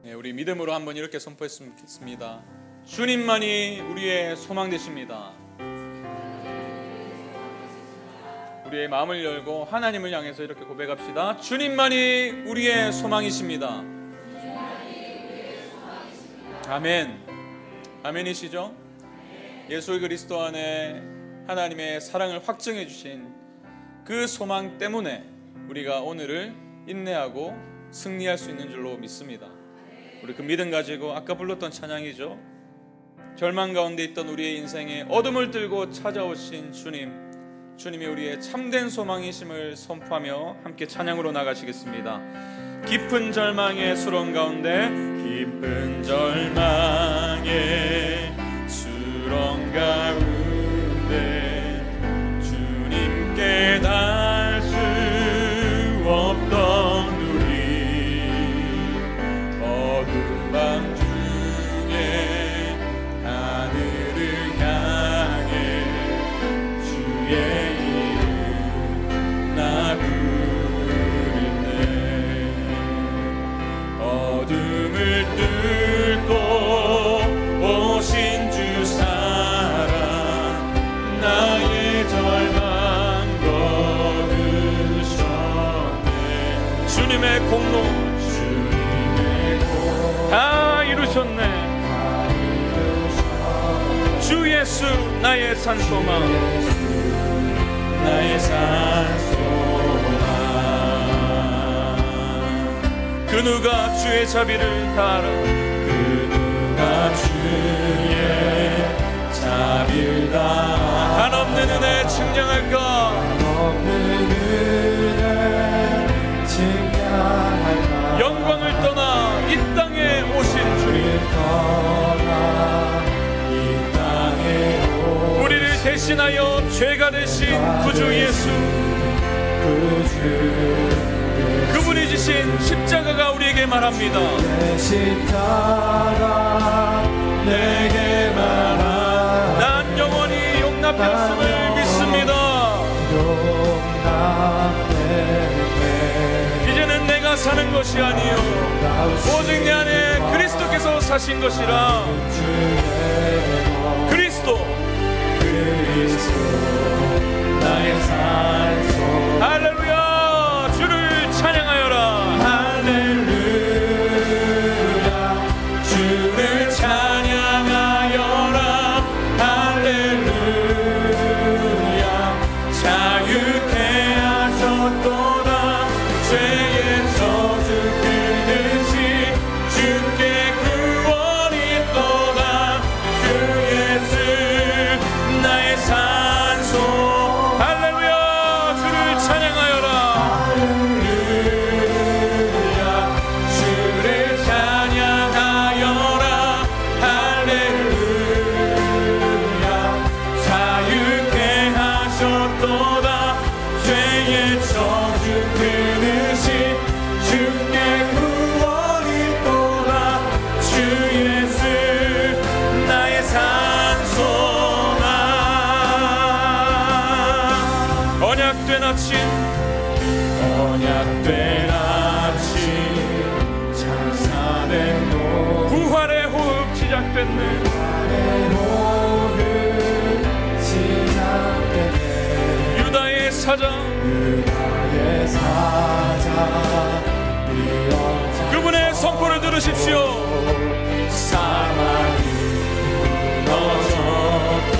네, 우리 믿음으로 한번 이렇게 선포했으면 좋겠습니다. 주님만이 우리의 소망 되십니다. 우리의 마음을 열고 하나님을 향해서 이렇게 고백합시다. 주님만이 우리의 소망이십니다. 아멘. 아멘이시죠? 예수 그리스도 안에 하나님의 사랑을 확증해 주신 그 소망 때문에 우리가 오늘을 인내하고 승리할 수 있는 줄로 믿습니다. 우리 그 믿음 가지고 아까 불렀던 찬양이죠. 절망 가운데 있던 우리의 인생에 어둠을 들고 찾아오신 주님이 우리의 참된 소망이심을 선포하며 함께 찬양으로 나가시겠습니다. 깊은 절망의 수렁 가운데, 깊은 절망의 수렁 가운데 주님께 닿을 수 없던 우리, 어두운 밤 중에 하늘을 향해 주의 이름 나 부르네. 어둠을 뚫고 오신 주 사랑, 나의 절망 거두셨네. 주님의 공로 다 이루셨네. 주 예수 나의 산소망, 나의 산소망. 그 누가 주의 자비를 다 알아, 그 누가 주의 자비를 다 알아. 한없는 은혜 증량할까, 한없는 은혜 증량할까. 영광을 떠나 이 땅에 오신 주님, 우리를 대신하여 죄가 되신 구주 예수, 그분이 지신 십자가가 우리에게 말합니다. 내게 말하, 난 영원히 용납했음을 믿습니다. 이제는 내가 사는 것이 아니요 오직 내 안에 그리스도께서 사신 것이라. 그리스도 나의 산소. 할렐루야. 주를 찬양하여라. 할렐루야. 주를 찬양하여라. 할렐루야. 자유케 하셨도다. 죄의 저주 끊으시 주께 구원이 있도다. 주 예수 나의 산소. 할렐루야. 주를 찬양하여라. 할렐루야. 주를 찬양하여라. 할렐루야. 자유케 하셨도다. 죄의 저주 끊으시 주께 구원이 있도다. 주 예수 나의 산소나. 언약된 아침, 언약된 아침, 장사된 노, 부활의 호흡 시작됐네. 유다의 사자, 그분의 선포를 들으십시오. 사망이 무너졌고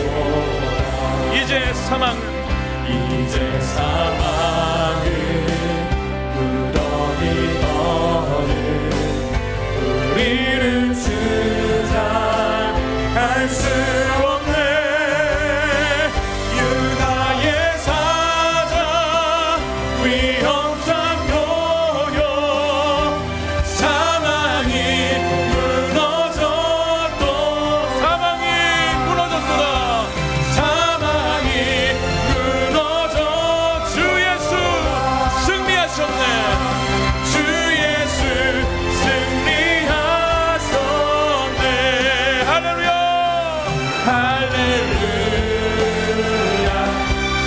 이제 사망은 무더기 너는 우리를 주장할 수 없네. 유다의 사자 위험장 요요, 사망이 무너졌도, 사망이 무너졌도다. 사망이 무너져 주 예수 승리하셨네. 주 예수 승리하셨네. 할렐루야. 할렐루야.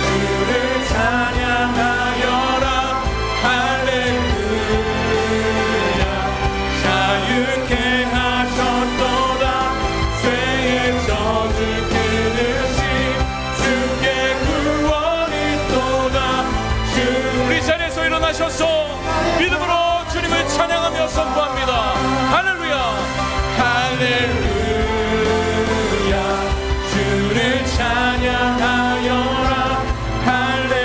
주를 찬양하여라. 할렐루야. 자유케 하셨도다. 죄의 저주 끊으시 주께 구원이 있도다. 우리 자리에서 일어나셔서 믿음으로 주님을 찬양하며 선포합니다. 할렐루야. 할렐루야. 주를 찬양하여라. 할렐루야.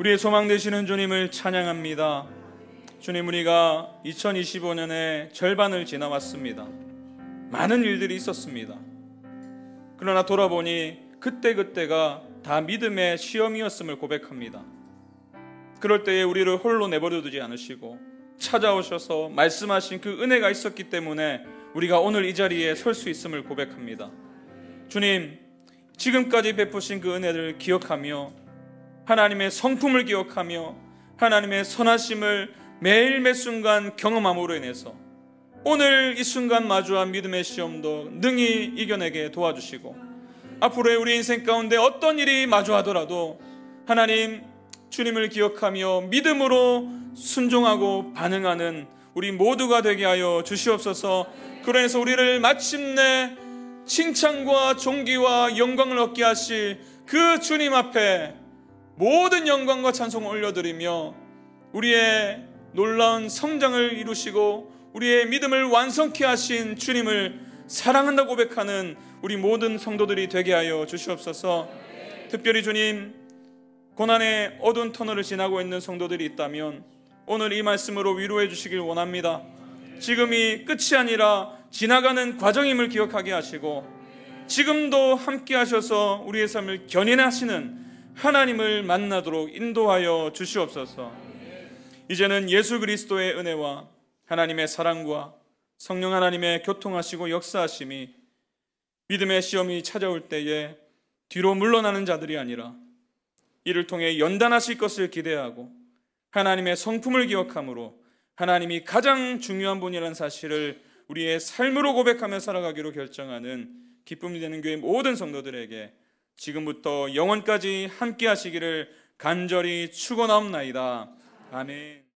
우리의 소망 되시는 주님을 찬양합니다. 주님, 우리가 2025년의 절반을 지나왔습니다. 많은 일들이 있었습니다. 그러나 돌아보니 그때그때가 다 믿음의 시험이었음을 고백합니다. 그럴 때에 우리를 홀로 내버려 두지 않으시고 찾아오셔서 말씀하신 그 은혜가 있었기 때문에 우리가 오늘 이 자리에 설 수 있음을 고백합니다. 주님, 지금까지 베푸신 그 은혜를 기억하며 하나님의 성품을 기억하며 하나님의 선하심을 매일 매 순간 경험함으로 인해서 오늘 이 순간 마주한 믿음의 시험도 능히 이겨내게 도와주시고 앞으로의 우리 인생 가운데 어떤 일이 마주하더라도 하나님, 주님을 기억하며 믿음으로 순종하고 반응하는 우리 모두가 되게 하여 주시옵소서. 그러해서 우리를 마침내 칭찬과 존귀와 영광을 얻게 하실 그 주님 앞에 모든 영광과 찬송을 올려드리며 우리의 놀라운 성장을 이루시고 우리의 믿음을 완성케 하신 주님을 사랑한다고 고백하는 우리 모든 성도들이 되게 하여 주시옵소서. 특별히 주님, 고난의 어두운 터널을 지나고 있는 성도들이 있다면 오늘 이 말씀으로 위로해 주시길 원합니다. 지금이 끝이 아니라 지나가는 과정임을 기억하게 하시고 지금도 함께 하셔서 우리의 삶을 견인하시는 하나님을 만나도록 인도하여 주시옵소서. 이제는 예수 그리스도의 은혜와 하나님의 사랑과 성령 하나님의 교통하시고 역사하심이 믿음의 시험이 찾아올 때에 뒤로 물러나는 자들이 아니라 이를 통해 연단하실 것을 기대하고 하나님의 성품을 기억함으로 하나님이 가장 중요한 분이라는 사실을 우리의 삶으로 고백하며 살아가기로 결정하는 기쁨이 되는 교회 모든 성도들에게 지금부터 영원까지 함께 하시기를 간절히 축원하옵나이다. 아멘.